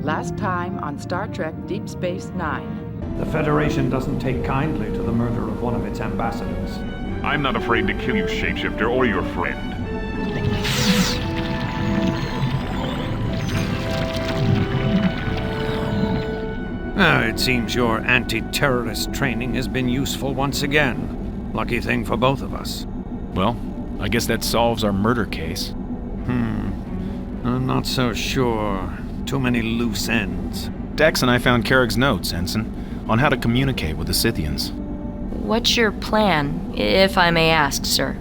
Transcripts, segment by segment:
Last time on Star Trek Deep Space Nine. The Federation doesn't take kindly to the murder of one of its ambassadors. I'm not afraid to kill you, shapeshifter, or your friend. It seems your anti-terrorist training has been useful once again. Lucky thing for both of us. Well, I guess that solves our murder case. I'm not so sure. Too many loose ends. Dex and I found Carrick's notes, Ensign, on how to communicate with the Scythians. What's your plan, if I may ask, sir?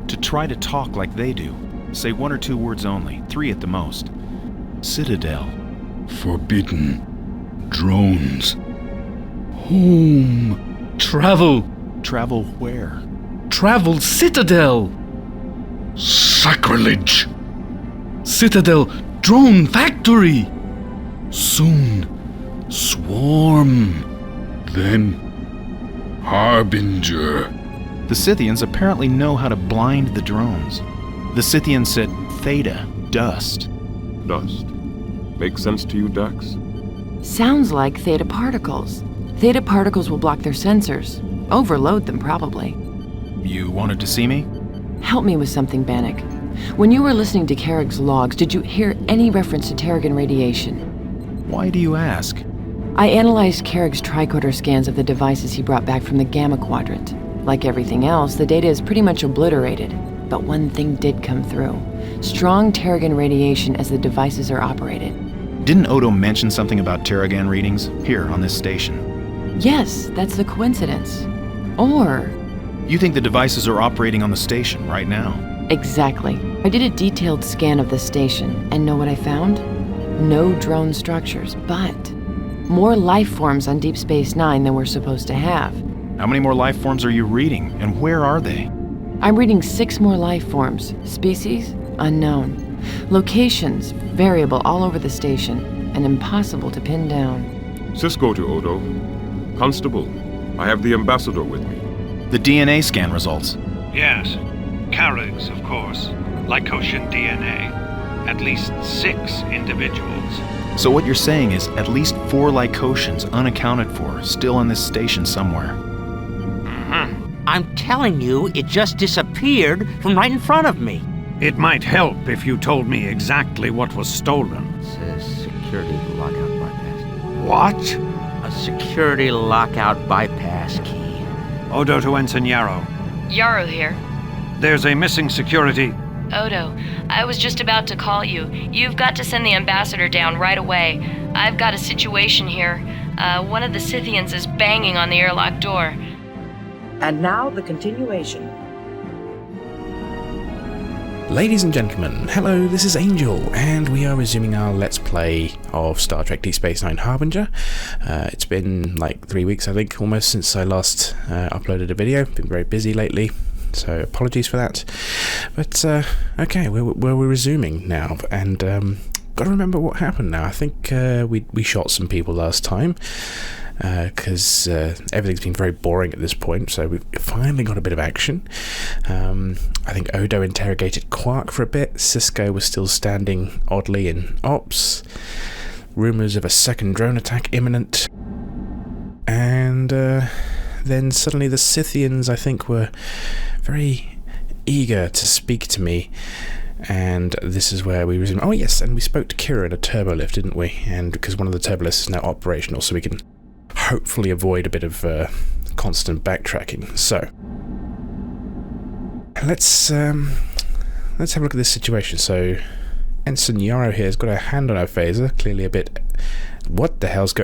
To try to talk like they do. Say 1 or 2 words only, 3 at the most. Citadel. Forbidden. Drones. Home. Travel. Travel where? Travel Citadel. Sacrilege. Citadel Drone Factory. Soon. Swarm. Then Harbinger. The Scythians apparently know how to blind the drones. The Scythians said Theta, dust. Dust. Makes sense to you, Dex? Sounds like theta particles. Theta particles will block their sensors. Overload them, probably. You wanted to see me? Help me with something, Bannock. When you were listening to Carrick's logs, did you hear any reference to Terrigen radiation? Why do you ask? I analyzed Carrick's tricorder scans of the devices he brought back from the Gamma Quadrant. Like everything else, the data is pretty much obliterated. But one thing did come through. Strong Terrigen radiation as the devices are operated. Didn't Odo mention something about Terrigen readings here on this station? Yes, that's the coincidence. Or... You think the devices are operating on the station right now? Exactly. I did a detailed scan of the station, and know what I found? No drone structures, but more life forms on Deep Space Nine than we're supposed to have. How many more life forms are you reading, and where are they? I'm reading 6 more life forms. Species? Unknown. Locations? Variable all over the station, and impossible to pin down. Cisco to Odo. Constable, I have the ambassador with me. The DNA scan results. Yes. Carrick's, of course. Lycosian DNA. At least 6 individuals. So what you're saying is at least 4 Lycosians unaccounted for, still on this station somewhere. I'm telling you, it just disappeared from right in front of me. It might help if you told me exactly what was stolen. It's a security lockout bypass. What? A security lockout bypass key. Odo to Ensign Yarrow. Yarrow here. There's a missing security. Odo, I was just about to call you. You've got to send the ambassador down right away. I've got a situation here. One of the Scythians is banging on the airlock door. And now the continuation. Ladies and gentlemen, hello, this is Angel, and we are resuming our Let's Play of Star Trek Deep Space Nine Harbinger. It's been like 3 weeks, I think, almost since I last uploaded a video. Been very busy lately, so apologies for that. But, okay, we're resuming now, and gotta remember what happened now. I think we shot some people last time, because everything's been very boring at this point, so we've finally got a bit of action. I think Odo interrogated Quark for a bit. Cisco was still standing oddly in ops. Rumours of a second drone attack imminent. And then suddenly the Scythians, I think, were very eager to speak to me. And this is where we resumed. Oh yes, and we spoke to Kira in a turbolift, didn't we? And because one of the turbolifts is now operational, so we can hopefully avoid a bit of constant backtracking. So let's have a look at this situation. So Ensign Yarrow here has got a hand on her phaser, clearly a bit. What the hell's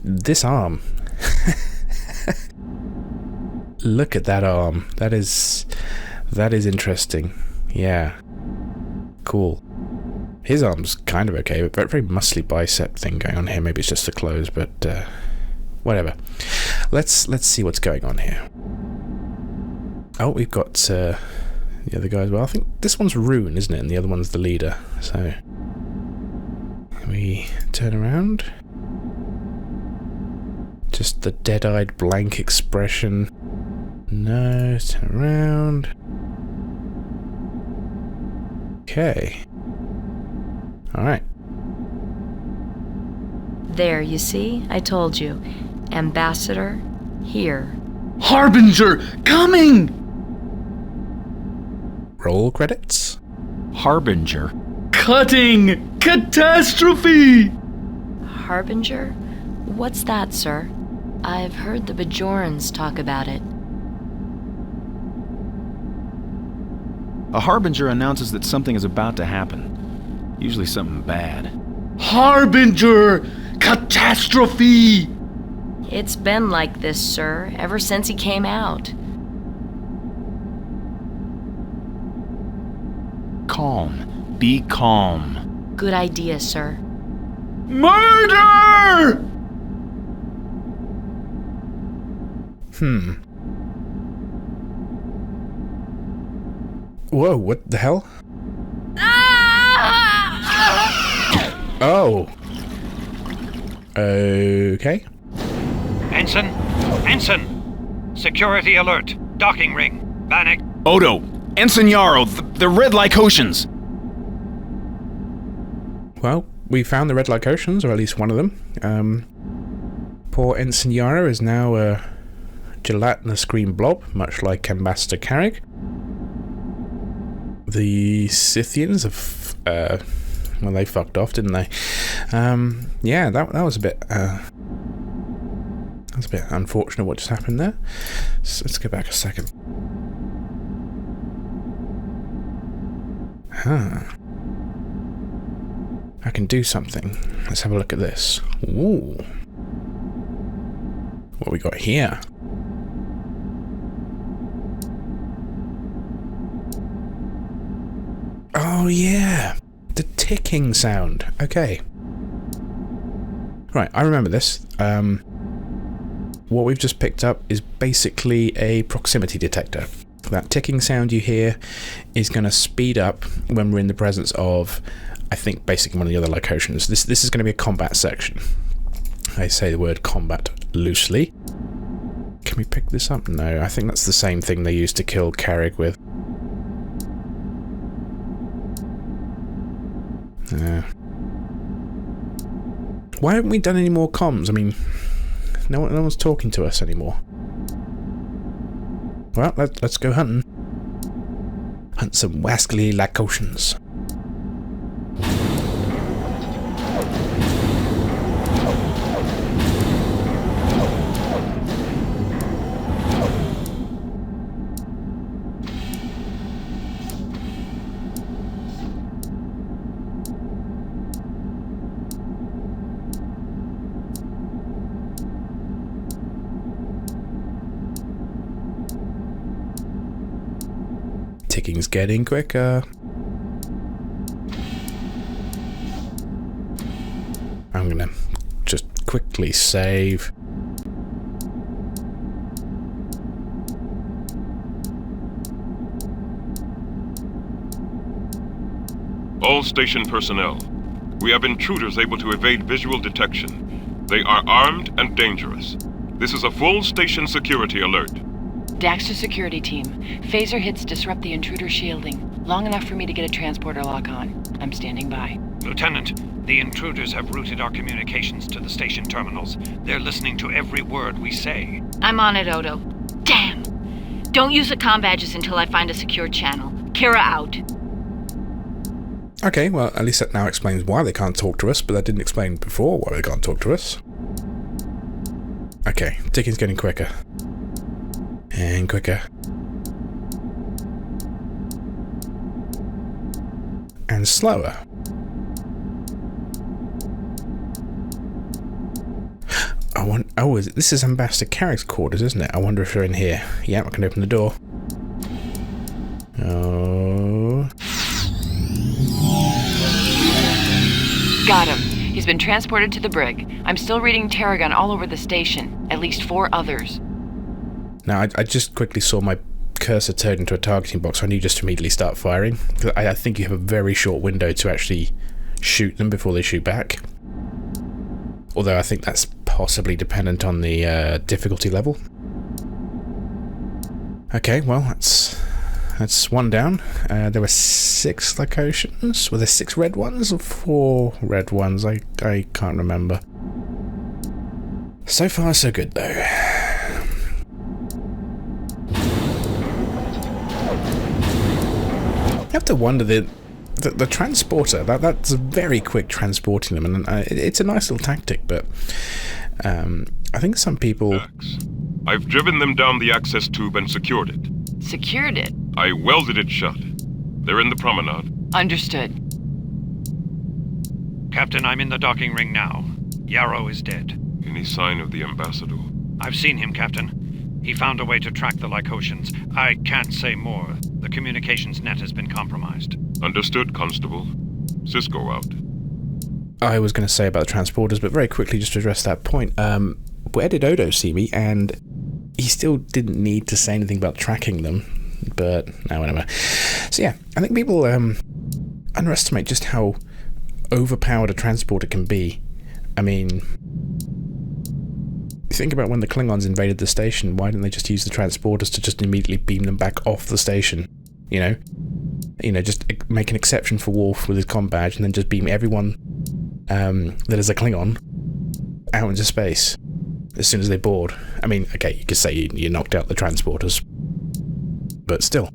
this arm? Look at that arm. That is interesting. Yeah, cool. His arm's kind of okay, but very muscly bicep thing going on here. Maybe it's just the clothes, but whatever. Let's see what's going on here. Oh, we've got the other guy as well. I think this one's Rune, isn't it? And the other one's the leader. So we turn around. Just the dead-eyed blank expression. No, turn around. Okay. Alright. There, you see? I told you. Ambassador, here. Harbinger, coming! Roll credits. Harbinger. Cutting! Catastrophe! Harbinger? What's that, sir? I've heard the Bajorans talk about it. A harbinger announces that something is about to happen. Usually something bad. Harbinger! Catastrophe! It's been like this, sir, ever since he came out. Calm. Be calm. Good idea, sir. Murder! Whoa, what the hell? Oh. Okay. Ensign! Ensign! Security alert! Docking ring! Bannock! Odo! Ensign Yarrow! The Red Lycotians! Well, we found the Red Lycotians, or at least one of them. Poor Ensign Yarrow is now a gelatinous green blob, much like Ambassador Carrick. The Scythians have, well, they fucked off, didn't they? Yeah, that was a bit, that's a bit unfortunate what just happened there. So let's go back a second. I can do something. Let's have a look at this. Ooh. What we got here? Oh yeah, the ticking sound. Okay. Right, I remember this. What we've just picked up is basically a proximity detector. That ticking sound you hear is going to speed up when we're in the presence of, I think, basically one of the other Lycotians. This is going to be a combat section. I say the word combat loosely. Can we pick this up? No, I think that's the same thing they used to kill Carrick with. Why haven't we done any more comms? I mean, no one's talking to us anymore. Well, let's go hunting. Hunt some wascally Lycotians. Ticking's getting quicker. I'm gonna just quickly save. All station personnel. We have intruders able to evade visual detection. They are armed and dangerous. This is a full station security alert. Dax to security team. Phaser hits disrupt the intruder shielding. Long enough for me to get a transporter lock on. I'm standing by. Lieutenant, the intruders have routed our communications to the station terminals. They're listening to every word we say. I'm on it, Odo. Damn! Don't use the comm badges until I find a secure channel. Kira out. Okay, well, at least that now explains why they can't talk to us, but that didn't explain before why they can't talk to us. Okay, ticking's getting quicker. And quicker. And slower. This is Ambassador Carrick's quarters, isn't it? I wonder if they're in here. Yeah, I can open the door. Oh. Got him. He's been transported to the brig. I'm still reading Tarragon all over the station. At least 4 others. Now, I just quickly saw my cursor turn into a targeting box, so I knew just to immediately start firing. I think you have a very short window to actually shoot them before they shoot back. Although I think that's possibly dependent on the difficulty level. Okay, well, that's one down. There were 6 Lycotians. Were there 6 red ones or 4 red ones? I can't remember. So far, so good, though. You have to wonder the transporter, that's very quick transporting them, and it's a nice little tactic, but I think some people... I've driven them down the access tube and secured it. Secured it? I welded it shut. They're in the promenade. Understood. Captain, I'm in the docking ring now. Yarrow is dead. Any sign of the ambassador? I've seen him, Captain. He found a way to track the Lycosians. I can't say more. The communications net has been compromised. Understood, Constable. Cisco out. I was going to say about the transporters, but very quickly, just to address that point, where did Odo see me? And he still didn't need to say anything about tracking them, but no, whatever. So yeah, I think people underestimate just how overpowered a transporter can be. I mean, think about when the Klingons invaded the station, why didn't they just use the transporters to just immediately beam them back off the station? You know, just make an exception for Worf with his comm badge and then just beam everyone that is a Klingon out into space as soon as they board. I mean, okay, you could say you knocked out the transporters, but still.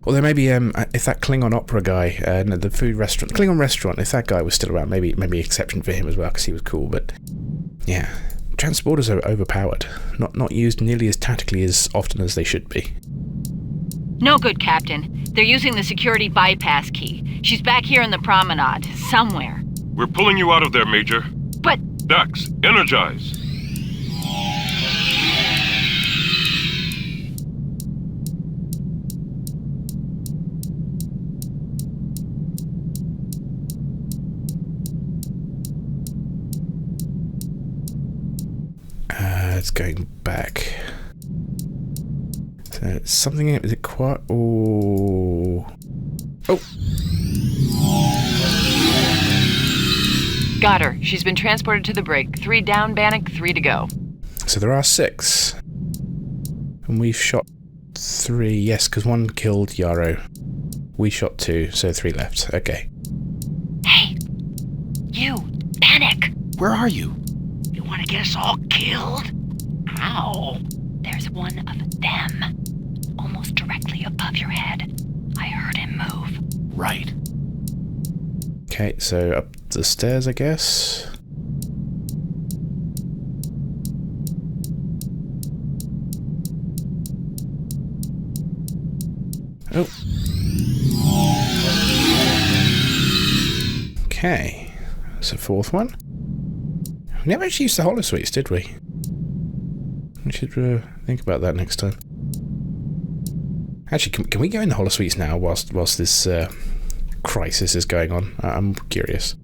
Although maybe if that Klingon opera guy, no, the food restaurant, Klingon restaurant, if that guy was still around, maybe exception for him as well because he was cool. But yeah, transporters are overpowered, not used nearly as tactically as often as they should be. No good, Captain. They're using the security bypass key. She's back here in the promenade, somewhere. We're pulling you out of there, Major. But... Dax, energize. It's going back. So something in it. Is it quite? Oh. Got her. She's been transported to the brig. 3 down, Bannock, 3 to go. So there are 6. And we've shot 3. Yes, because 1 killed Yarrow. We shot 2, so 3 left. Okay. Hey! You! Bannock! Where are you? You want to get us all killed? Ow! There's one of them. Almost directly above your head. I heard him move. Right. Okay, so up the stairs, I guess. Oh. Okay. That's a 4th one. We never actually used the holosuites, did we? We should think about that next time. Actually, can we go in the holosuites now whilst this crisis is going on? I'm curious.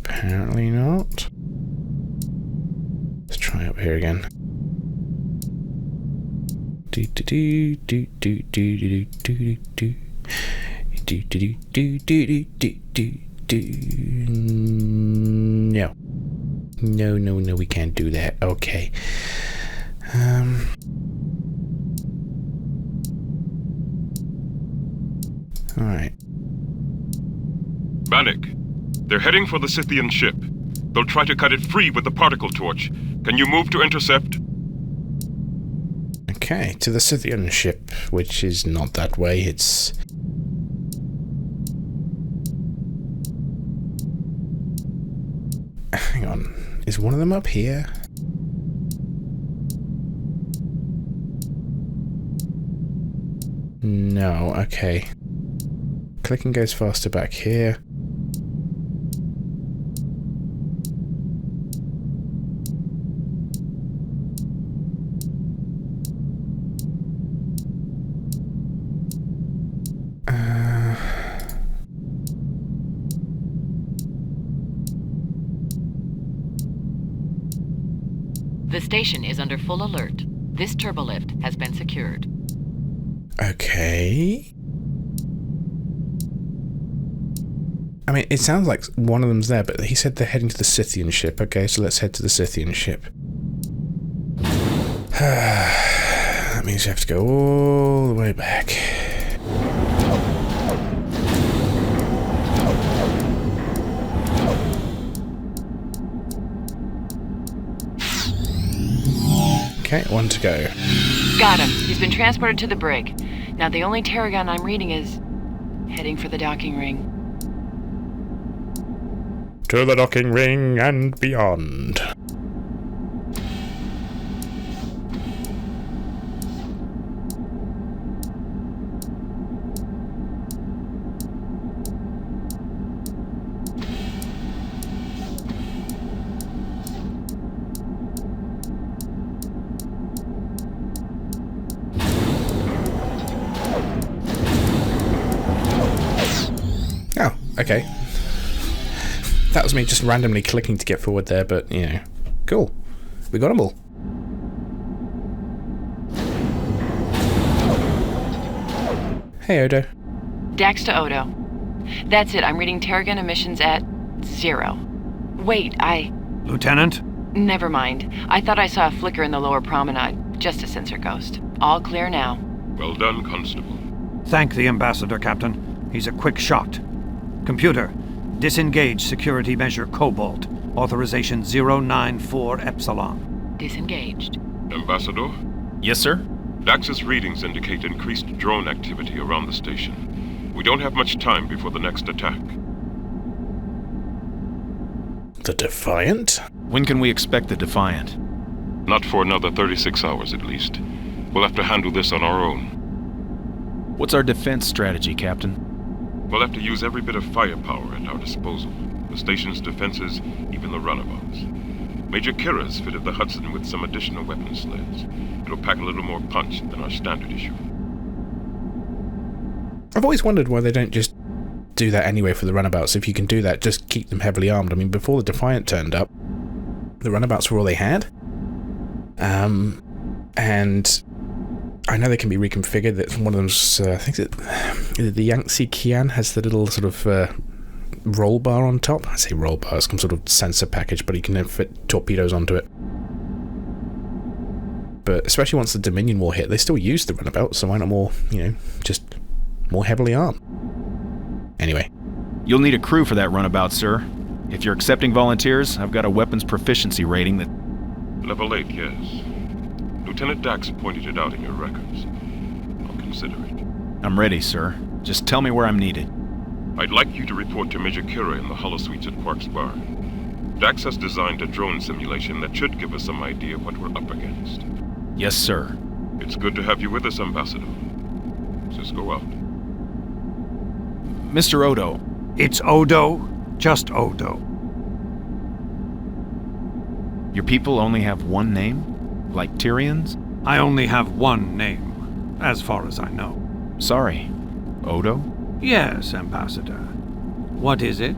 Apparently not. Let's try up here again. Do do do do do do do do do. Do do do do do do do do. No, we can't do that. Okay. All right. Bannock, they're heading for the Scythian ship. They'll try to cut it free with the particle torch. Can you move to intercept? Okay, to the Scythian ship, which is not that way. It's... Hang on. Is one of them up here? No, okay. Clicking goes faster back here. The station is under full alert. This turbolift has been secured. Okay. I mean, it sounds like one of them's there, but he said they're heading to the Scythian ship. Okay, so let's head to the Scythian ship. That means you have to go all the way back. Okay, one to go. Got him. He's been transported to the brig. Now the only Terragon I'm reading is heading for the docking ring. To the docking ring and beyond. Oh, okay. That was me just randomly clicking to get forward there, but, you know, cool. We got them all. Hey, Odo. Dax to Odo. That's it, I'm reading Terragon emissions at 0. Wait, Lieutenant? Never mind. I thought I saw a flicker in the lower promenade. Just a sensor ghost. All clear now. Well done, Constable. Thank the Ambassador, Captain. He's a quick shot. Computer, disengage security measure Cobalt. Authorization 094 Epsilon. Disengaged. Ambassador? Yes, sir? Dax's readings indicate increased drone activity around the station. We don't have much time before the next attack. The Defiant? When can we expect the Defiant? Not for another 36 hours at least. We'll have to handle this on our own. What's our defense strategy, Captain? We'll have to use every bit of firepower at our disposal. The station's defenses, even the runabouts. Major Kira's fitted the Hudson with some additional weapon sleds. It'll pack a little more punch than our standard issue. I've always wondered why they don't just do that anyway for the runabouts. If you can do that, just keep them heavily armed. I mean, before the Defiant turned up, the runabouts were all they had. And I know they can be reconfigured. That one of them's, I think the Yangtze Kian has the little sort of roll bar on top. I say roll bar, it's some sort of sensor package, but you can then fit torpedoes onto it. But especially once the Dominion War hit, they still used the runabout, so why not more, just more heavily armed? Anyway. You'll need a crew for that runabout, sir. If you're accepting volunteers, I've got a weapons proficiency rating that... Level 8, yes. Lieutenant Dax pointed it out in your records. I'll consider it. I'm ready, sir. Just tell me where I'm needed. I'd like you to report to Major Kira in the holosuites at Quark's Bar. Dax has designed a drone simulation that should give us some idea what we're up against. Yes, sir. It's good to have you with us, Ambassador. Cisco out. Mr. Odo. It's Odo, just Odo. Your people only have one name? Like Tyrians? I only have one name, as far as I know. Sorry. Odo? Yes, Ambassador. What is it?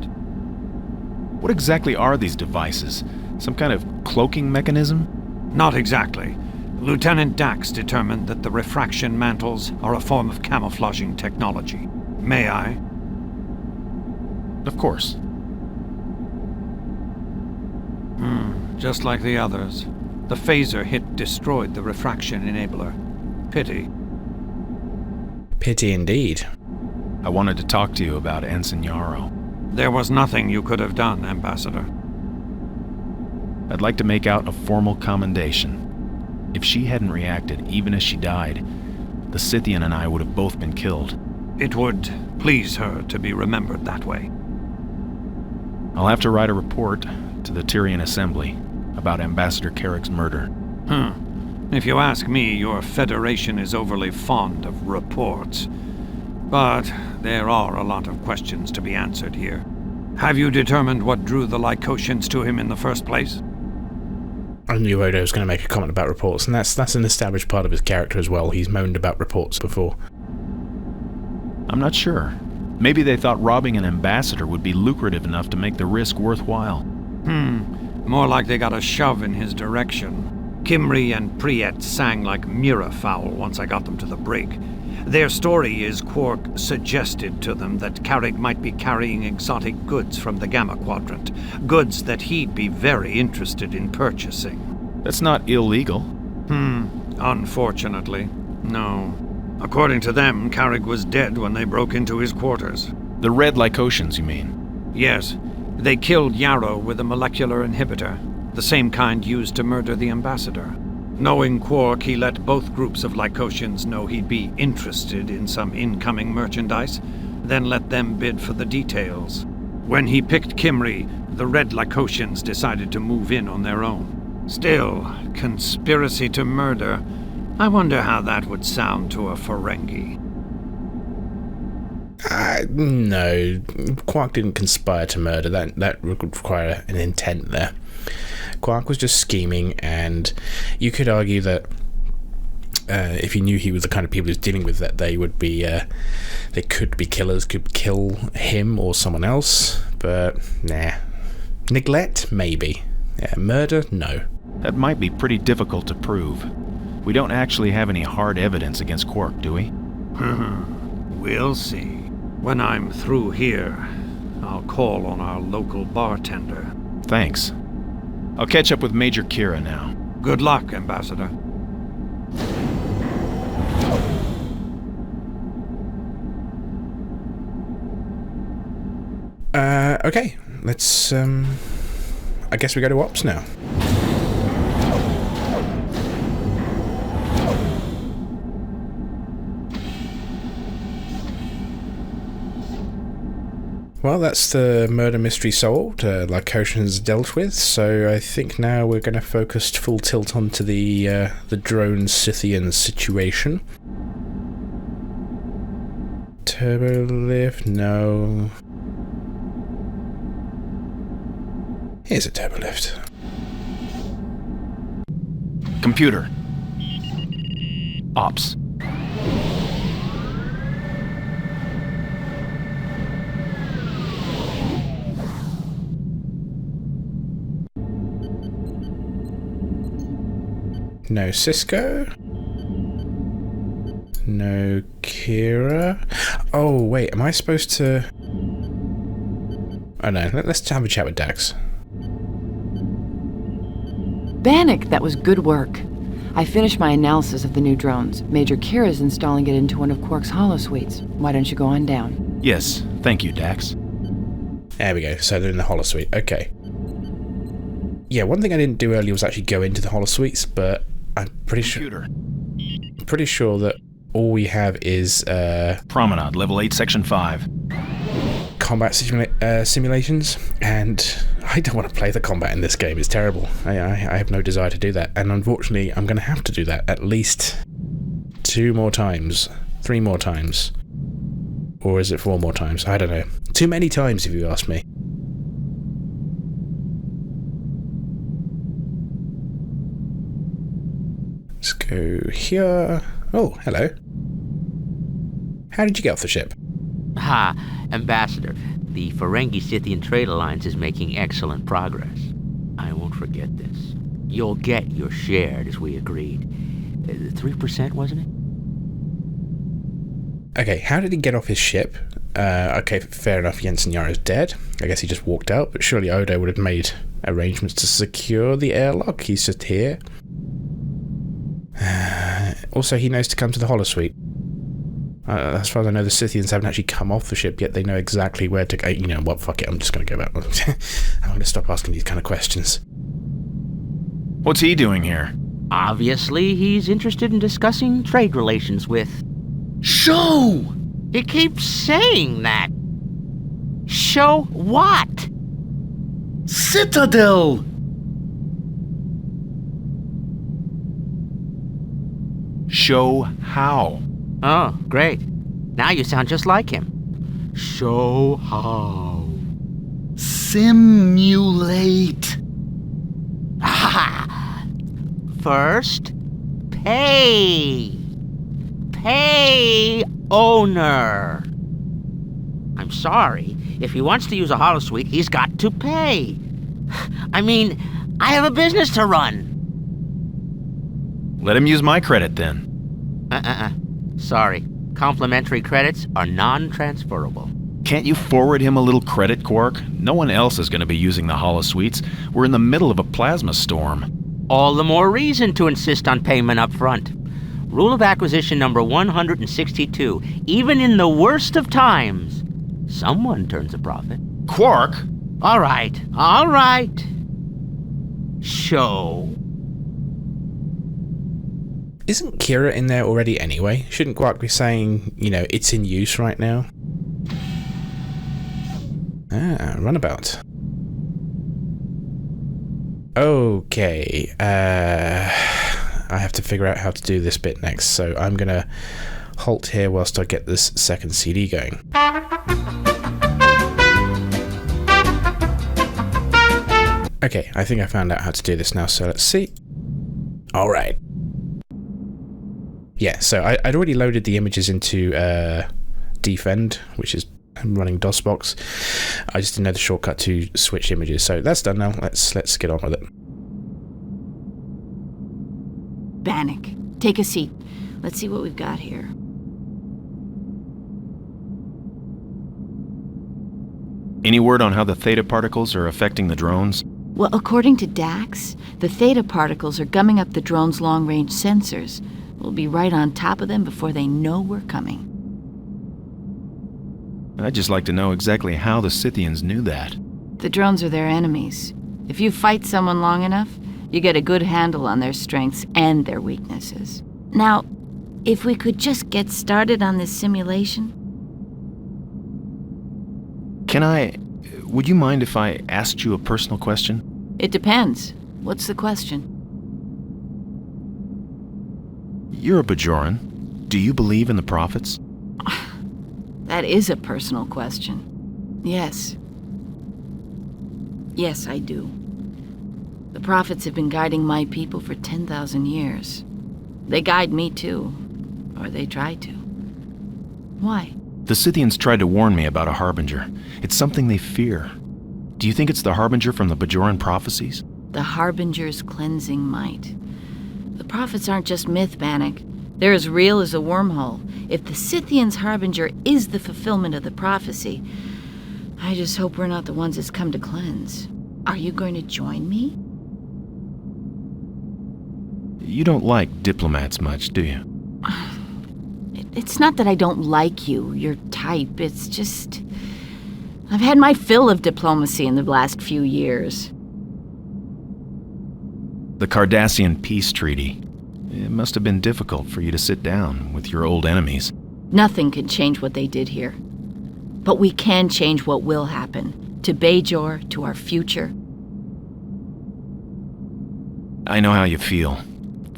What exactly are these devices? Some kind of cloaking mechanism? Not exactly. Lieutenant Dax determined that the refraction mantles are a form of camouflaging technology. May I? Of course. Just like the others. The phaser hit destroyed the refraction enabler. Pity. Pity indeed. I wanted to talk to you about Ensign Yarrow. There was nothing you could have done, Ambassador. I'd like to make out a formal commendation. If she hadn't reacted, even as she died, the Scythian and I would have both been killed. It would please her to be remembered that way. I'll have to write a report to the Tyrian Assembly about Ambassador Carrick's murder. If you ask me, your Federation is overly fond of reports. But there are a lot of questions to be answered here. Have you determined what drew the Lycotians to him in the first place? I knew Odo was going to make a comment about reports, and that's an established part of his character as well. He's moaned about reports before. I'm not sure. Maybe they thought robbing an ambassador would be lucrative enough to make the risk worthwhile. More like they got a shove in his direction. Kimry and Priet sang like Mirafowl once I got them to the brig. Their story is Quark suggested to them that Carrick might be carrying exotic goods from the Gamma Quadrant. Goods that he'd be very interested in purchasing. That's not illegal. Unfortunately, no. According to them, Carrick was dead when they broke into his quarters. The Red Lycotians, you mean? Yes. They killed Yarrow with a molecular inhibitor, the same kind used to murder the ambassador. Knowing Quark, he let both groups of Lycosians know he'd be interested in some incoming merchandise, then let them bid for the details. When he picked Kimry, the Red Lycosians decided to move in on their own. Still, conspiracy to murder. I wonder how that would sound to a Ferengi. No. Quark didn't conspire to murder. That would require an intent there. Quark was just scheming, and you could argue that if you knew he was the kind of people he was dealing with, that they would be, they could be killers, could kill him or someone else, but nah. Neglect? Maybe. Yeah, murder? No. That might be pretty difficult to prove. We don't actually have any hard evidence against Quark, do we? We'll see. When I'm through here, I'll call on our local bartender. Thanks. I'll catch up with Major Kira now. Good luck, Ambassador. Okay. Let's, I guess we go to Ops now. Well, that's the murder mystery solved, Lycosians dealt with, so I think now we're going to focus full tilt onto the drone Scythian situation. Turbolift? No. Here's a turbolift. Computer. Ops. No Cisco. No Kira. Oh, wait, am I supposed to... Oh no, let's have a chat with Dax. Bannock, that was good work. I finished my analysis of the new drones. Major Kira's installing it into one of Quark's holosuites. Why don't you go on down? Yes, thank you, Dax. There we go, so they're in the holosuite, okay. Yeah, one thing I didn't do earlier was actually go into the holosuites, but I'm pretty sure that all we have is Promenade, level 8, section 5. Combat simulations, and I don't want to play the combat in this game. It's terrible. I have no desire to do that, and unfortunately I'm going to have to do that at least 2 more times, 3 more times, or is it 4 more times? I don't know. Too many times if you ask me. Let's go here. Oh, hello. How did you get off the ship? Ha, Ambassador, the Ferengi-Scythian trade alliance is making excellent progress. I won't forget this. You'll get your share, as we agreed. 3%, wasn't it? Okay, how did he get off his ship? Okay, fair enough, Jensen Yara's dead. I guess he just walked out, but surely Odo would have made arrangements to secure the airlock. He's just here. Also, he knows to come to the holosuite. As far as I know, the Scythians haven't actually come off the ship yet. They know exactly where to go. You know what, fuck it, I'm just going to go back. I'm going to stop asking these kind of questions. What's he doing here? Obviously, he's interested in discussing trade relations with... Show! He keeps saying that. Show what? Citadel! Show how? Oh, great. Now you sound just like him. Show how. Simulate. First, pay. Pay owner. I'm sorry. If he wants to use a holosuite, he's got to pay. I mean, I have a business to run. Let him use my credit then. Sorry. Complimentary credits are non-transferable. Can't you forward him a little credit, Quark? No one else is going to be using the holosuites. We're in the middle of a plasma storm. All the more reason to insist on payment up front. Rule of acquisition number 162. Even in the worst of times, someone turns a profit. Quark! All right. Show. Isn't Kira in there already anyway? Shouldn't Quark be saying, it's in use right now? Runabout. Okay, I have to figure out how to do this bit next, so I'm gonna halt here whilst I get this second CD going. Okay, I think I found out how to do this now, so let's see. Alright. Yeah, so I'd already loaded the images into Defend, which is running DOSBox. I just didn't know the shortcut to switch images, so that's done now. Let's get on with it. Bannock, take a seat. Let's see what we've got here. Any word on how the theta particles are affecting the drones? Well, according to Dax, the theta particles are gumming up the drone's long-range sensors. We'll be right on top of them before they know we're coming. I'd just like to know exactly how the Scythians knew that. The drones are their enemies. If you fight someone long enough, you get a good handle on their strengths and their weaknesses. Now, if we could just get started on this simulation. Would you mind if I asked you a personal question? It depends. What's the question? You're a Bajoran. Do you believe in the prophets? That is a personal question. Yes. Yes, I do. The prophets have been guiding my people for 10,000 years. They guide me too. Or they try to. Why? The Scythians tried to warn me about a Harbinger. It's something they fear. Do you think it's the Harbinger from the Bajoran prophecies? The Harbinger's cleansing might. The prophets aren't just myth, Bannock. They're as real as a wormhole. If the Scythian's Harbinger is the fulfillment of the prophecy, I just hope we're not the ones it's come to cleanse. Are you going to join me? You don't like diplomats much, do you? It's not that I don't like you, your type. It's just... I've had my fill of diplomacy in the last few years. The Cardassian peace treaty. It must have been difficult for you to sit down with your old enemies. Nothing can change what they did here. But we can change what will happen. To Bajor, to our future. I know how you feel.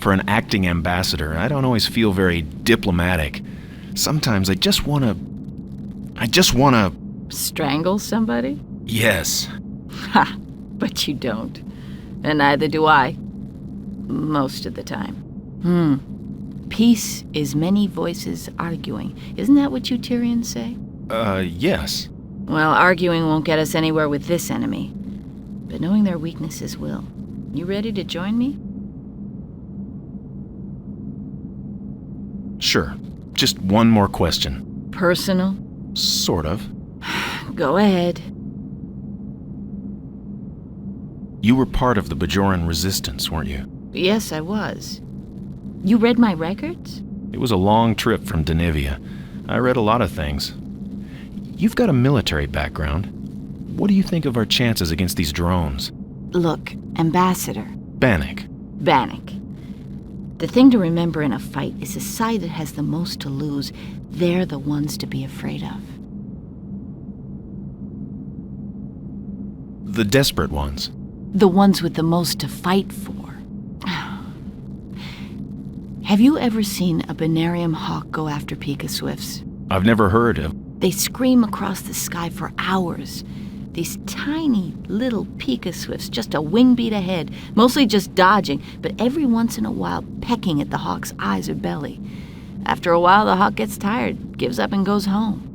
For an acting ambassador, I don't always feel very diplomatic. Sometimes I just wanna... Strangle somebody? Yes. Ha! But you don't. And neither do I. Most of the time. Peace is many voices arguing. Isn't that what you Tyrians say? Yes. Well, arguing won't get us anywhere with this enemy. But knowing their weaknesses will. You ready to join me? Sure. Just one more question. Personal? Sort of. Go ahead. You were part of the Bajoran resistance, weren't you? Yes, I was. You read my records? It was a long trip from Denivia. I read a lot of things. You've got a military background. What do you think of our chances against these drones? Look, Ambassador. Bannock. Bannock. The thing to remember in a fight is the side that has the most to lose. They're the ones to be afraid of. The desperate ones. The ones with the most to fight for. Have you ever seen a Binarium hawk go after Pika Swifts? I've never heard of... They scream across the sky for hours. These tiny little Pika Swifts, just a wing beat ahead, mostly just dodging, but every once in a while pecking at the hawk's eyes or belly. After a while, the hawk gets tired, gives up and goes home.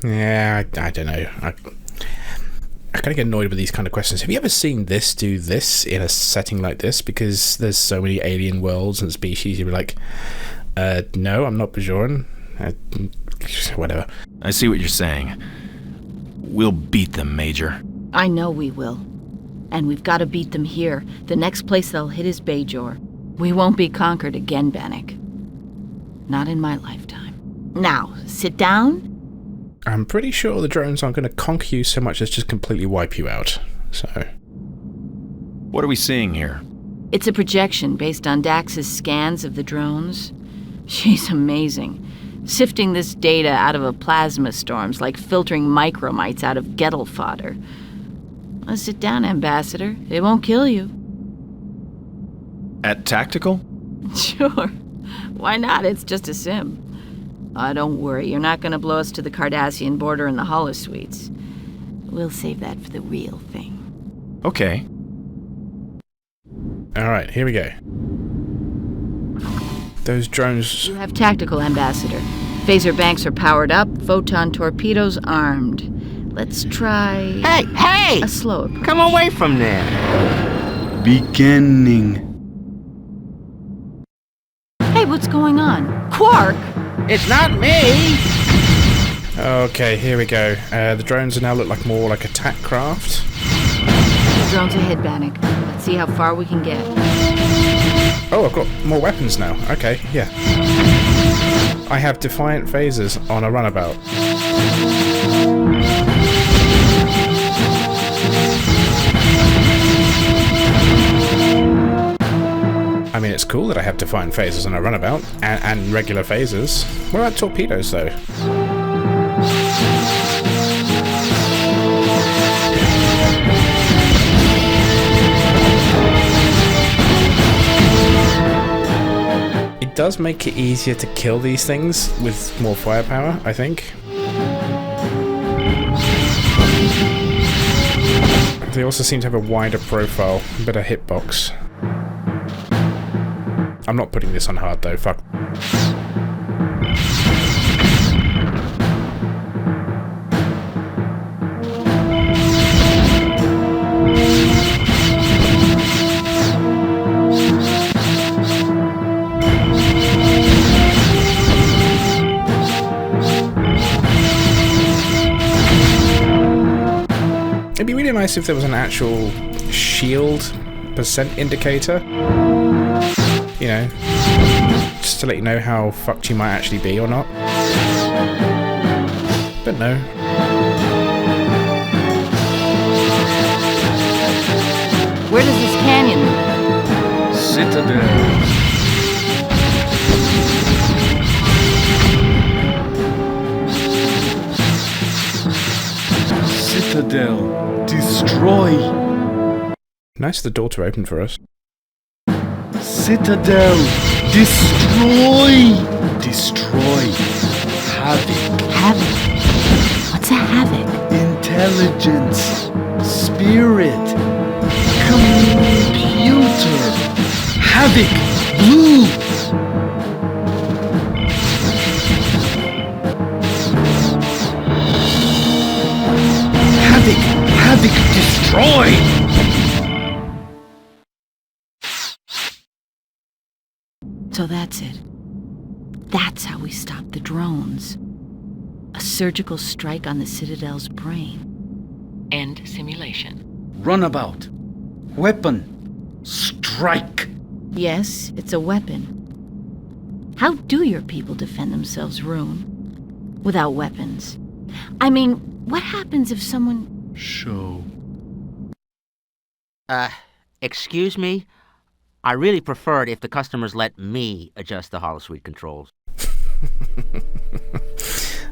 Yeah, I don't know. I kind of get annoyed with these kind of questions. Have you ever seen this do this in a setting like this? Because there's so many alien worlds and species, you'd be like, no, I'm not Bajoran. Whatever. I see what you're saying. We'll beat them, Major. I know we will. And we've got to beat them here. The next place they'll hit is Bajor. We won't be conquered again, Bannock. Not in my lifetime. Now, sit down. I'm pretty sure the drones aren't going to conquer you so much as just completely wipe you out, so... What are we seeing here? It's a projection based on Dax's scans of the drones. She's amazing. Sifting this data out of a plasma storm's like filtering micromites out of Gettle fodder. Well, sit down, Ambassador. It won't kill you. At Tactical? Sure. Why not? It's just a sim. Don't worry. You're not going to blow us to the Cardassian border in the holosuites. We'll save that for the real thing. Okay. Alright, here we go. Those drones... You have Tactical, Ambassador. Phaser banks are powered up, photon torpedoes armed. Let's try... Hey! a slow approach. Come away from there. Beginning. Hey, what's going on? Quark! It's not me! Okay, here we go. The drones now look more like attack craft. The drones ahead, Bannock. Let's see how far we can get. Oh, I've got more weapons now. Okay, yeah. I have Defiant phasers on a runabout. I mean, it's cool that I have Defiant phasers on a runabout, and regular phasers. What about torpedoes, though? It does make it easier to kill these things with more firepower, I think. They also seem to have a wider profile, better hitbox. I'm not putting this on hard though, fuck. It'd be really nice if there was an actual shield percent indicator. You know, just to let you know how fucked you might actually be or not. But no. Where does this canyon lead? Citadel. Citadel. Destroy. Nice the door to open for us. Citadel. Destroy. Destroy. Havoc. Havoc? What's a havoc? Intelligence. Spirit. Computer. Havoc. Blue. Havoc. Havoc. Destroy. So that's it. That's how we stop the drones. A surgical strike on the Citadel's brain. End simulation. Runabout. Weapon. Strike. Yes, it's a weapon. How do your people defend themselves, Rune? Without weapons. I mean, what happens if someone... Show. Excuse me? I really prefer it if the customers let me adjust the holosuite controls.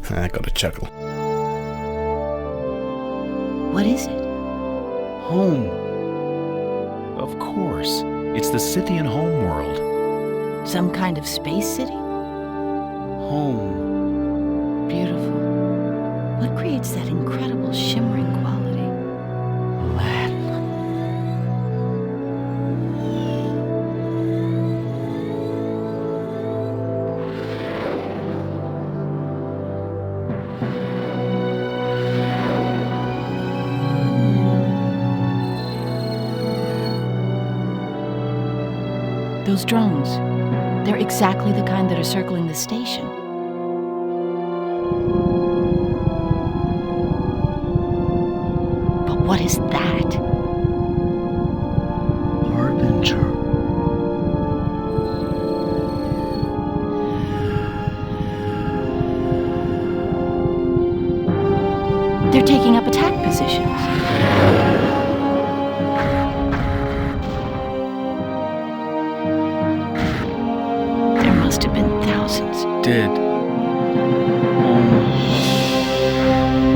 I got a chuckle. What is it? Home. Of course. It's the Scythian homeworld. Some kind of space city? Home. Beautiful. What creates that incredible shimmering quality? Latin. Those drones. They're exactly the kind that are circling the station. But what is that? Harbinger. They're taking up attack positions. Dead. Home.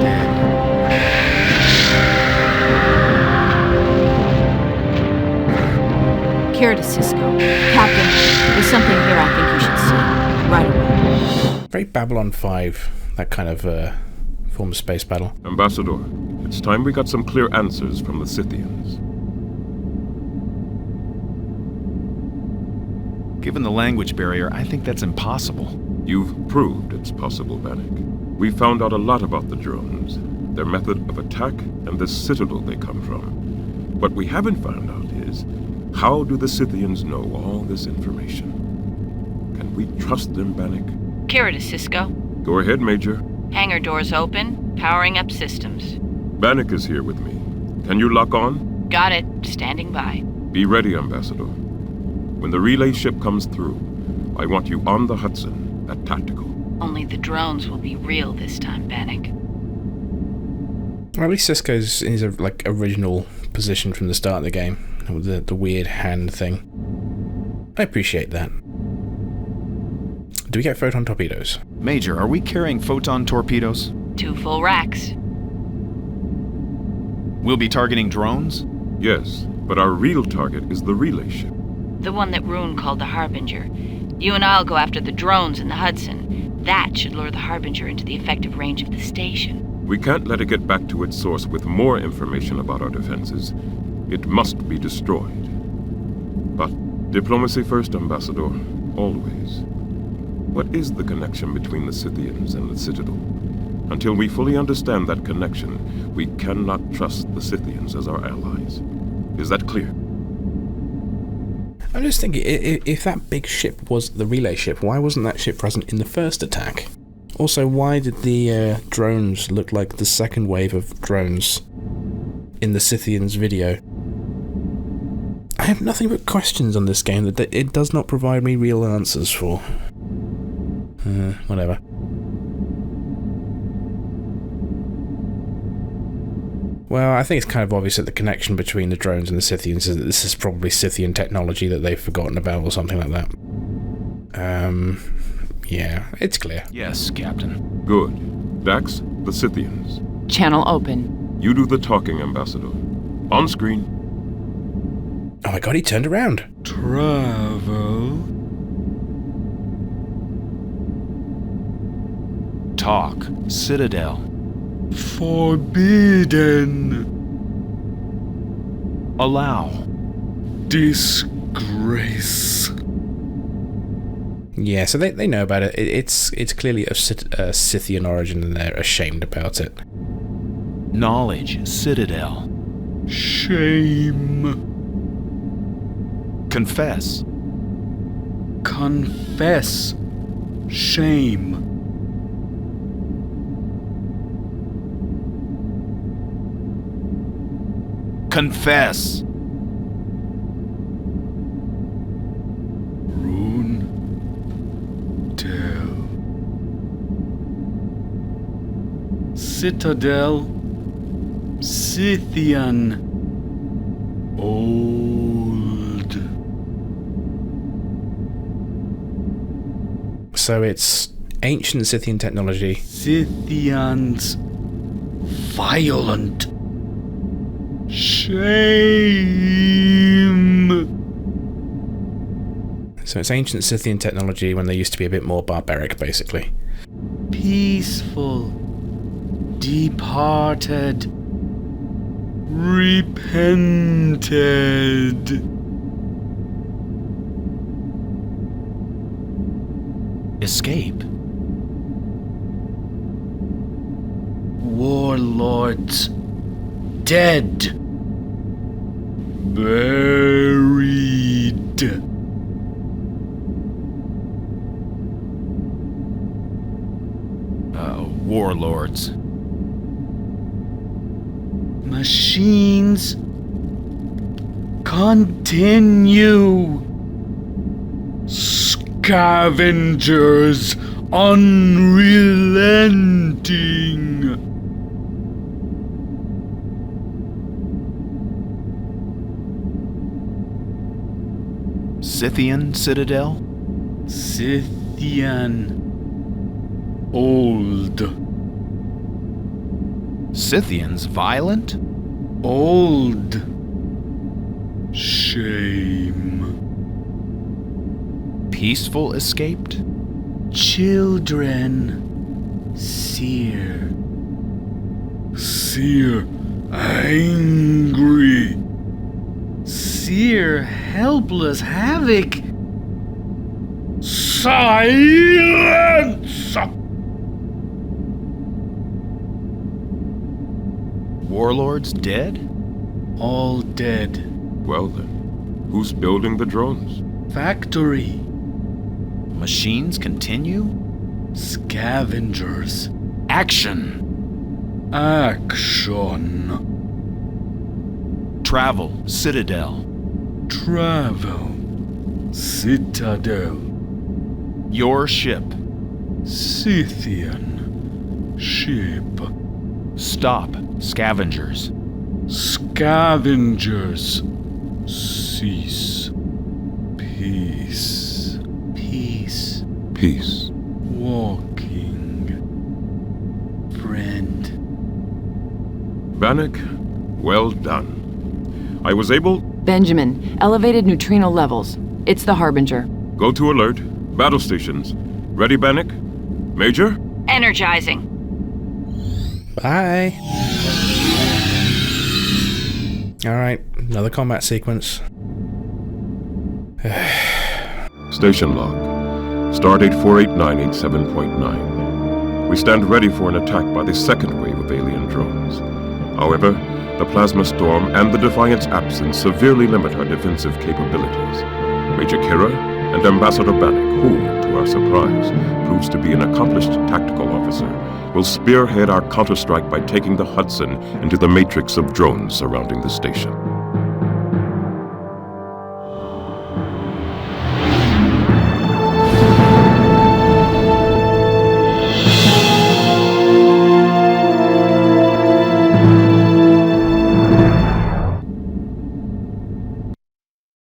Dead. Kira to Cisco. Captain, there's something here I think you should see. Right away. Very Babylon 5, that kind of form of space battle. Ambassador, it's time we got some clear answers from the Scythians. Given the language barrier, I think that's impossible. You've proved it's possible, Bannock. We found out a lot about the drones, their method of attack, and the citadel they come from. What we haven't found out is, how do the Scythians know all this information? Can we trust them, Bannock? Kira to Cisco. Go ahead, Major. Hangar doors open. Powering up systems. Bannock is here with me. Can you lock on? Got it. Standing by. Be ready, Ambassador. When the relay ship comes through, I want you on the Hudson at tactical. Only the drones will be real this time, Bannock. Well, at least Cisco's in his original position from the start of the game, with the weird hand thing. I appreciate that. Do we get photon torpedoes? Major, are we carrying photon torpedoes? 2 full racks. We'll be targeting drones? Yes, but our real target is the relay ship. The one that Rune called the Harbinger. You and I'll go after the drones in the Hudson. That should lure the Harbinger into the effective range of the station. We can't let it get back to its source with more information about our defenses. It must be destroyed. But diplomacy first, Ambassador. Always. What is the connection between the Scythians and the Citadel? Until we fully understand that connection, we cannot trust the Scythians as our allies. Is that clear? I'm just thinking, if that big ship was the relay ship, why wasn't that ship present in the first attack? Also, why did the drones look like the second wave of drones in the Scythians video? I have nothing but questions on this game that it does not provide me real answers for. Whatever. Well, I think it's kind of obvious that the connection between the drones and the Scythians is that this is probably Scythian technology that they've forgotten about or something like that. Yeah, it's clear. Yes, Captain. Good. Dax, the Scythians. Channel open. You do the talking, Ambassador. On screen. Oh my god, he turned around. Travel. Talk. Citadel. Forbidden. Allow. Disgrace. Yeah, so they know about it. It's clearly of Scythian origin and they're ashamed about it. Knowledge. Citadel. Shame. Confess. Confess. Shame. Confess. Rune. Tell. Citadel. Scythian. Old. So it's ancient Scythian technology. Scythians. Violent. Shame. So it's ancient Scythian technology when they used to be a bit more barbaric, basically. Peaceful. Departed. Repented. Escape. Warlords. Dead. Buried. Warlords. Machines. Continue. Scavengers unrelenting. Scythian Citadel? Scythian. Old. Scythians violent? Old. Shame. Peaceful escaped? Children. Seer. Seer. Angry. Seer. Helpless. Havoc. Silence! Warlords dead? All dead. Well then, who's building the drones? Factory. Machines continue? Scavengers. Action! Action. Travel, Citadel. Travel. Citadel. Your ship. Scythian. Ship. Stop, scavengers. Scavengers. Cease. Peace. Peace. Peace. Walking. Friend. Bannock, well done. I was able... Benjamin, elevated neutrino levels. It's the Harbinger. Go to alert. Battle stations. Ready, Bannock? Major? Energizing. Bye. Alright, another combat sequence. Station log. Stardate 48987.9. We stand ready for an attack by the second wave of alien drones. However, the plasma storm and the Defiant's absence severely limit our defensive capabilities. Major Kira and Ambassador Bannock, who, to our surprise, proves to be an accomplished tactical officer, will spearhead our counterstrike by taking the Hudson into the matrix of drones surrounding the station.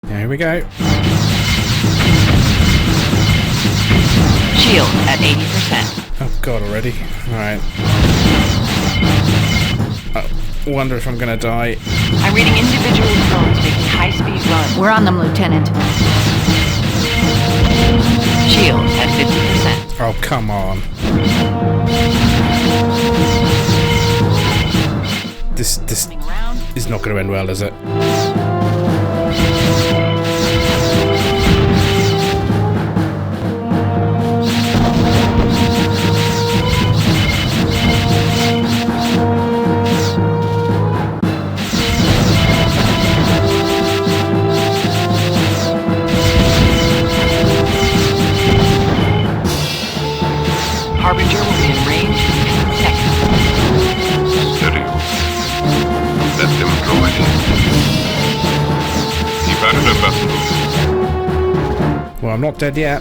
Here we go. Shield at 80%. Oh god, already? Alright. I wonder if I'm gonna die. I'm reading individual drones making high-speed runs. We're on them, Lieutenant. Shield at 50%. Oh, come on. This is not gonna end well, is it? Harbinger will be in range in 10 seconds. Steady. Let them go ahead. Keep at it, Ambassador. Well, I'm not dead yet.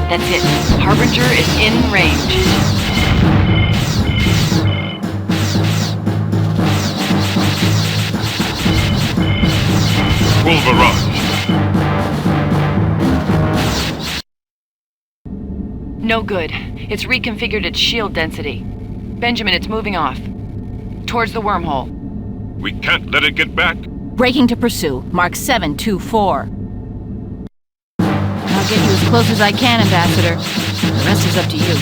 That's it. Harbinger is in range. Full barrage. No good. It's reconfigured its shield density. Benjamin, it's moving off. Towards the wormhole. We can't let it get back. Breaking to pursue. Mark 724. I'll get you as close as I can, Ambassador. The rest is up to you.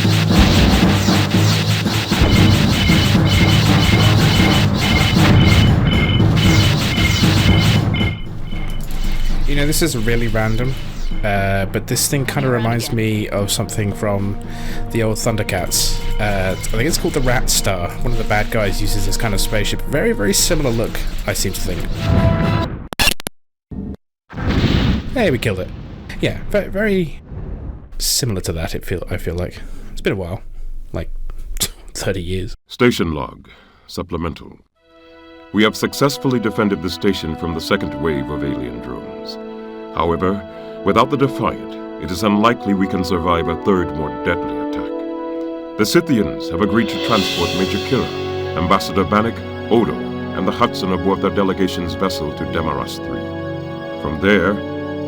You know, this is really random, but this thing kind of reminds me of something from the old Thundercats. I think it's called the Rat Star. One of the bad guys uses this kind of spaceship. Very, very similar look, I seem to think. Hey, we killed it. Yeah, very, very similar to that. I feel like it's been a while, like 30 years. Station log. Supplemental. We have successfully defended the station from the second wave of alien drones. However, without the Defiant, it is unlikely we can survive a third, more deadly attack. The Scythians have agreed to transport Major Kira, Ambassador Bannock, Odo, and the Hudson aboard their delegation's vessel to Demaras 3. From there,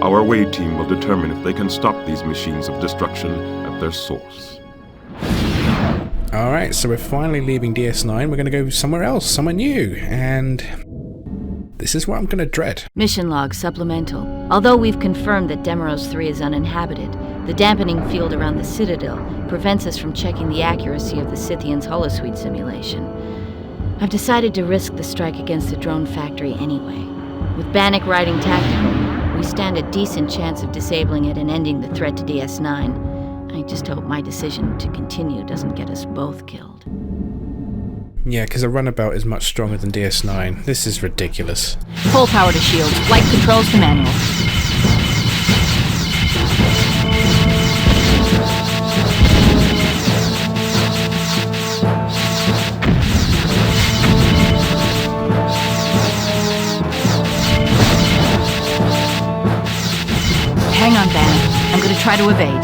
our Wade team will determine if they can stop these machines of destruction at their source. Alright, so we're finally leaving DS9. We're going to go somewhere else, somewhere new. And this is what I'm going to dread. Mission log supplemental. Although we've confirmed that Demaros 3 is uninhabited, the dampening field around the Citadel prevents us from checking the accuracy of the Scythian's holosuite simulation. I've decided to risk the strike against the drone factory anyway. With Bannock riding tactical, we stand a decent chance of disabling it and ending the threat to DS9. I just hope my decision to continue doesn't get us both killed. Yeah, because a runabout is much stronger than DS9. This is ridiculous. Full power to shields. Flight controls to manual. Hang on, Bannock. I'm going to try to evade.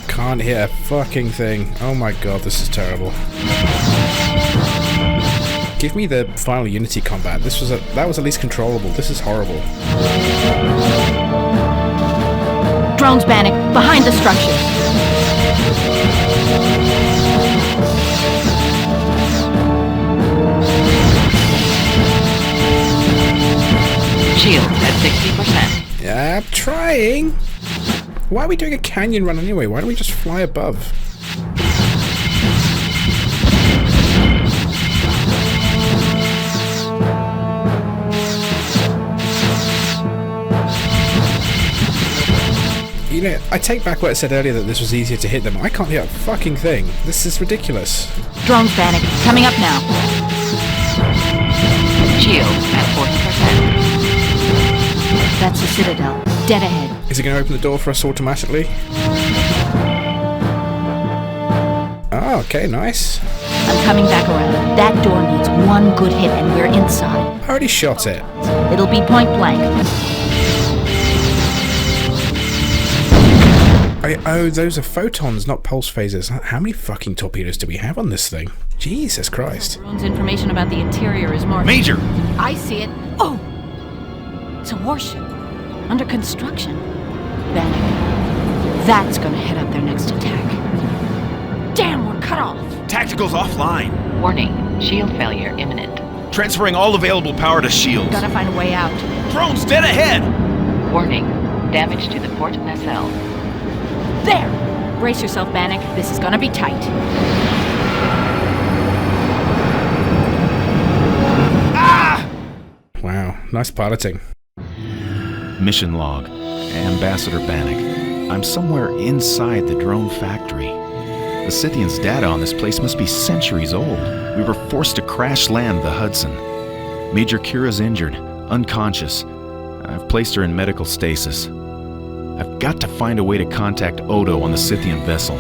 Can't hit a fucking thing. Oh my god, this is terrible. Give me the final Unity combat. That was at least controllable. This is horrible. Drones, Bannock, behind the structure. Shields at 60%. Yeah, I'm trying. Why are we doing a canyon run anyway? Why don't we just fly above? You know, I take back what I said earlier that this was easier to hit them. I can't hit a fucking thing. This is ridiculous. Drones, Bannock, coming up now. Shields at 40%. That's the Citadel. Dead ahead. Is it going to open the door for us automatically? Oh, okay, nice. I'm coming back around. That door needs one good hit and we're inside. I already shot it. It'll be point blank. Oh, those are photons, not pulse phasers. How many fucking torpedoes do we have on this thing? Jesus Christ. Drone's information about the interior is more... Major! I see it. Oh! It's a warship. Under construction. Bannock. That's gonna head up their next attack. Damn, we're cut off! Tactical's offline. Warning, shield failure imminent. Transferring all available power to shields. Gotta find a way out. Drones dead ahead! Warning, damage to the port nacelle. There! Brace yourself, Bannock. This is gonna be tight. Ah! Wow, nice piloting. Mission log. Ambassador Bannock. I'm somewhere inside the drone factory. The Scythian's data on this place must be centuries old. We were forced to crash land the Hudson. Major Kira's injured, unconscious. I've placed her in medical stasis. I've got to find a way to contact Odo on the Scythian vessel.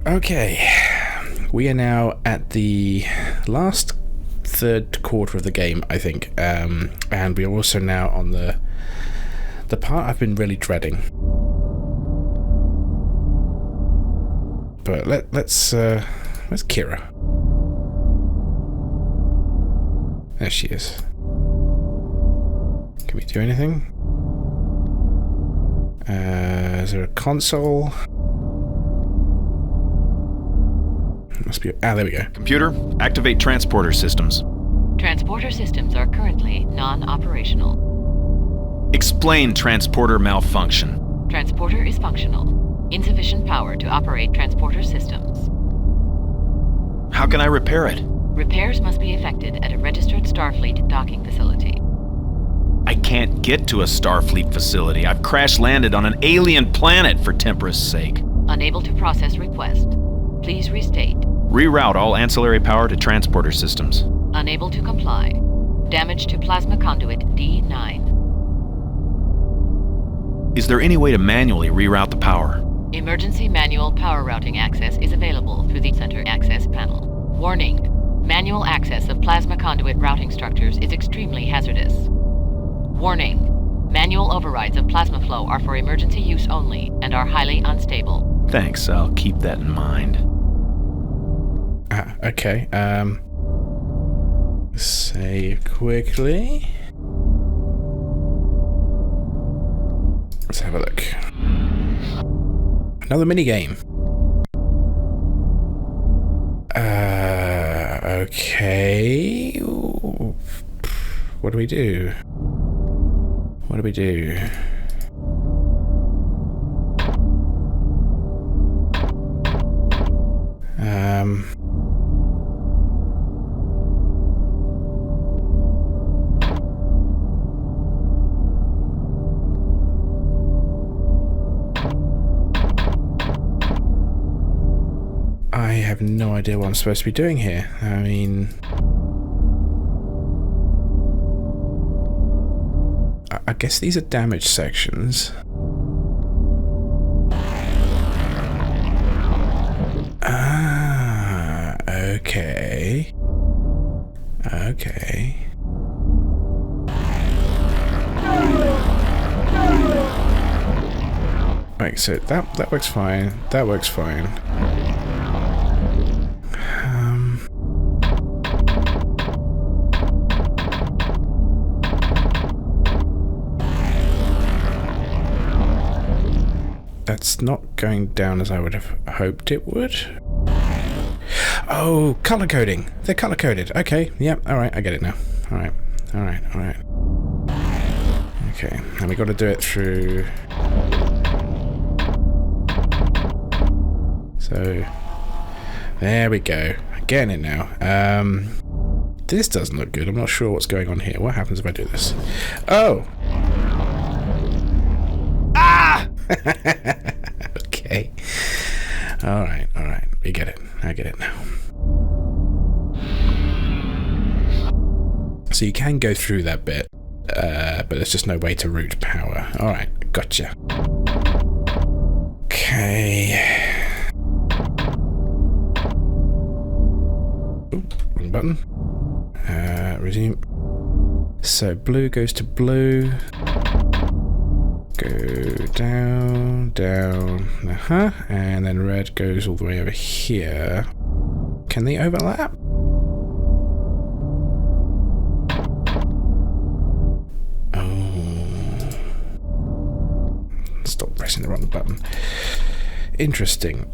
Okay, we are now at the last third quarter of the game, I think, and we are also now on the part I've been really dreading. But let's where's Kira? There she is. Can we do anything? Is there a console? Must be. Ah, there we go. Computer, activate transporter systems. Transporter systems are currently non-operational. Explain transporter malfunction. Transporter is functional. Insufficient power to operate transporter systems. How can I repair it? Repairs must be effected at a registered Starfleet docking facility. I can't get to a Starfleet facility. I've crash-landed on an alien planet, for Tempra's sake. Unable to process request. Please restate. Reroute all ancillary power to transporter systems. Unable to comply. Damage to plasma conduit D9. Is there any way to manually reroute the power? Emergency manual power routing access is available through the center access panel. Warning. Manual access of plasma conduit routing structures is extremely hazardous. Warning. Manual overrides of plasma flow are for emergency use only and are highly unstable. Thanks, I'll keep that in mind. Okay, Save quickly. Let's have a look. Another minigame. Okay. What do we do? What do we do? I have no idea what I'm supposed to be doing here. I mean... I guess these are damage sections. Ah, okay. Okay. Right, so that works fine. That works fine. That's not going down as I would have hoped it would. Oh, color coding. They're color coded. Okay, yep, alright, I get it now. Alright, alright, alright. Okay, and we got to do it through... So, there we go. I'm getting it now. This doesn't look good. I'm not sure what's going on here. What happens if I do this? Oh! Ah! Okay. Alright, alright. We get it. I get it now. So you can go through that bit, but there's just no way to route power. Alright, gotcha. Okay. Ooh, wrong button. Resume. So blue goes to blue. Go down, down, and then red goes all the way over here. Can they overlap? Oh. Stop pressing the wrong button. Interesting.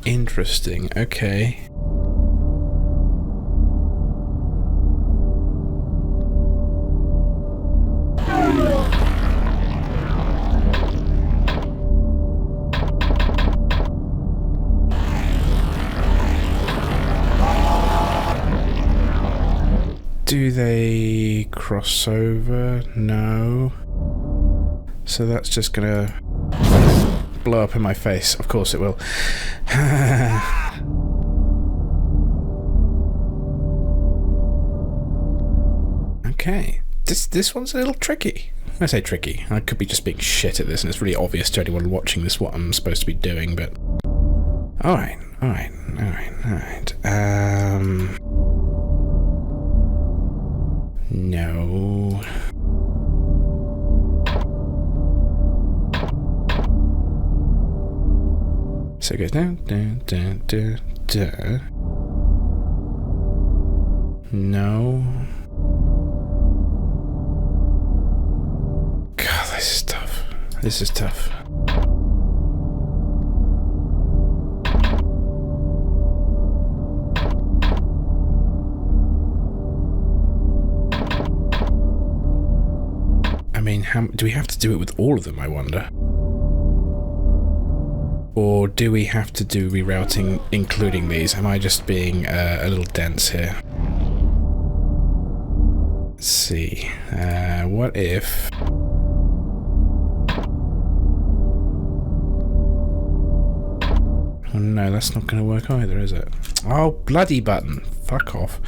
Interesting, okay. Do they cross over? No. So that's just gonna blow up in my face. Of course it will. Okay. This one's a little tricky. I say tricky. I could be just being shit at this and it's really obvious to anyone watching this what I'm supposed to be doing, but... Alright, alright, alright, alright. No... So it goes down, down, down, down, down. No. God, this is tough. This is tough. I mean, how do we have to do it with all of them, I wonder? Or do we have to do rerouting including these? Am I just being a little dense here? Let's see. What if... Oh no, that's not going to work either, is it? Oh, bloody button. Fuck off.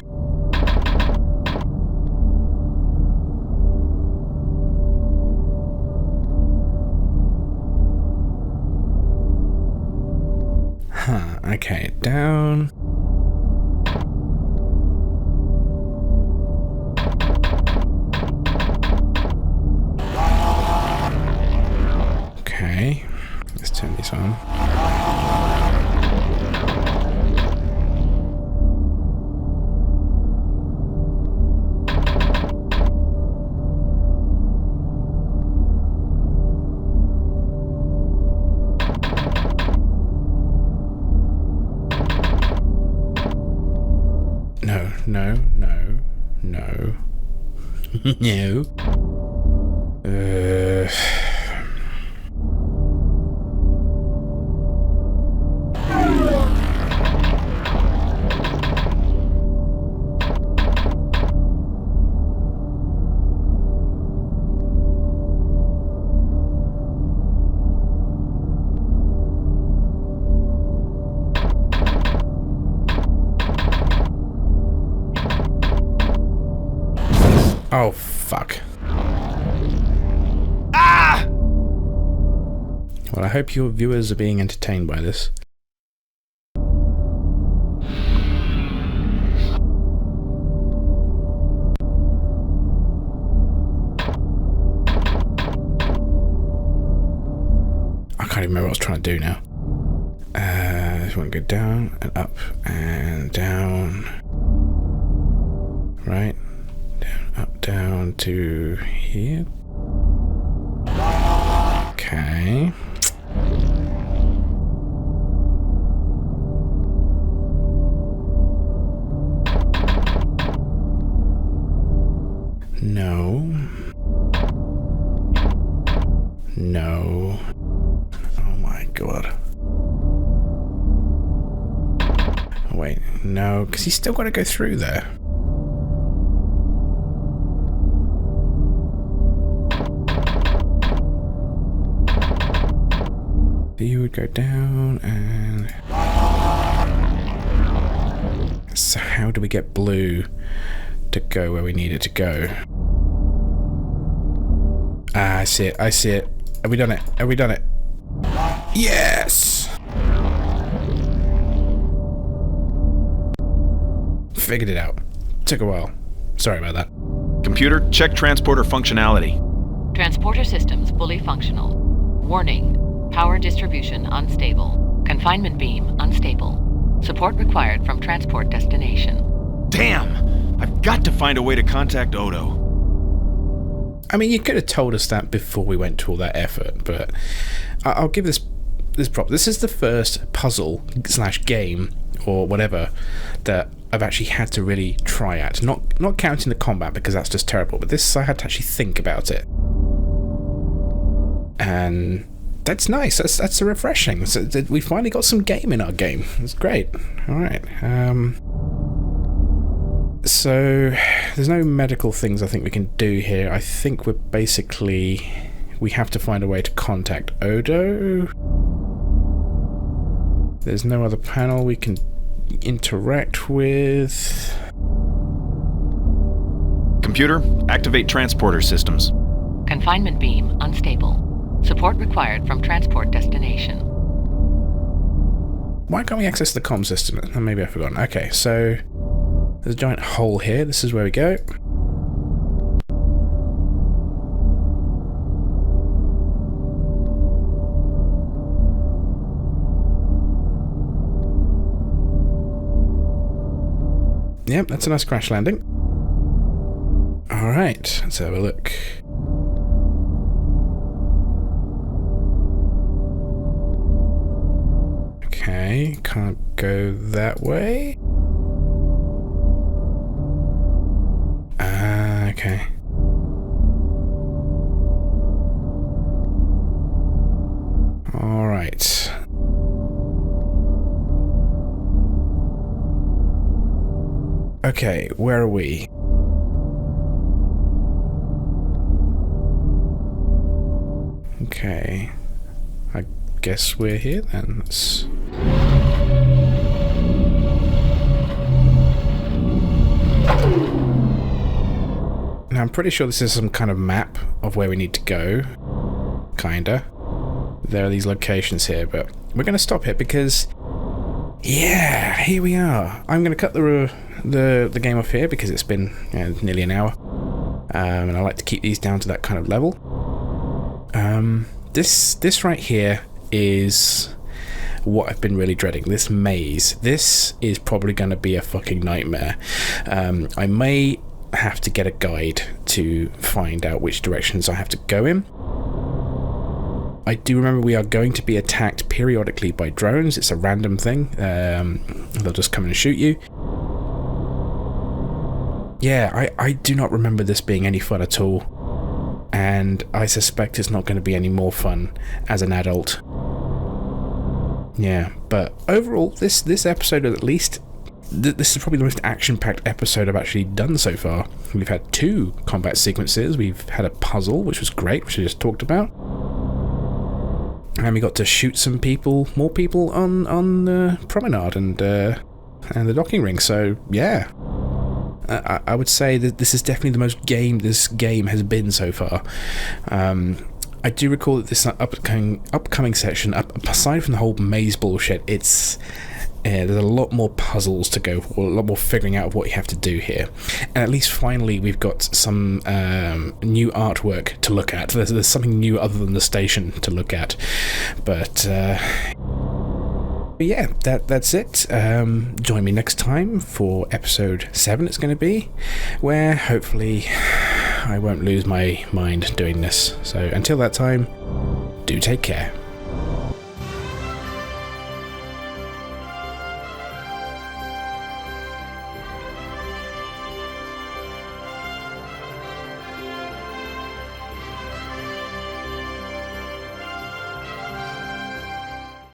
Huh, okay, down. No. Oh, fuck. Ah! Well, I hope your viewers are being entertained by this. I can't even remember what I was trying to do now. Just want to go down and up and down. Right. Down, up, down to here. Okay. No. No. Oh my god. Oh wait, no, because he's still got to go through there. You would go down and... So how do we get blue to go where we need it to go? Ah, I see it, I see it. Have we done it? Have we done it? Yes! Figured it out. Took a while. Sorry about that. Computer, check transporter functionality. Transporter systems fully functional. Warning. Power distribution unstable. Confinement beam unstable. Support required from transport destination. Damn! I've got to find a way to contact Odo. I mean, you could have told us that before we went to all that effort, but I'll give this prop. This is the first puzzle / game or whatever that I've actually had to really try at. Not counting the combat because that's just terrible, but this I had to actually think about it. And that's nice. That's refreshing. So we finally got some game in our game. It's great. All right. So there's no medical things I think we can do here. I think we have to find a way to contact Odo. There's no other panel we can interact with. Computer, activate transporter systems. Confinement beam unstable. Support required from transport destination. Why can't we access the comm system? Maybe I've forgotten. Okay, so there's a giant hole here. This is where we go. Yep, that's a nice crash landing. Alright, let's have a look. Okay, can't go that way. Okay. Alright. Okay, where are we? Okay. I guess we're here then. Let's... Now I'm pretty sure this is some kind of map of where we need to go. Kinda. There are these locations here, but we're going to stop it because... Yeah, here we are. I'm going to cut the game off here because it's been nearly an hour. And I like to keep these down to that kind of level. This right here is what I've been really dreading. This maze. This is probably going to be a fucking nightmare. I may have to get a guide to find out which directions I have to go in. I do remember we are going to be attacked periodically by drones. It's a random thing. They'll just come and shoot you. yeah, I do not remember this being any fun at all, and I suspect it's not going to be any more fun as an adult. Yeah, but overall, this episode at least, this is probably the most action-packed episode I've actually done so far. We've had 2 combat sequences, we've had a puzzle, which was great, which I just talked about, and we got to shoot some people, more people on the promenade and the docking ring. So yeah, I would say that this is definitely the most game this game has been so far. I do recall that this upcoming section, aside from the whole maze bullshit, there's a lot more puzzles to go for, a lot more figuring out of what you have to do here. And at least finally we've got some new artwork to look at. There's something new other than the station to look at. But yeah, that's it. Join me next time for episode 7 it's going to be, where hopefully I won't lose my mind doing this. So until that time, do take care.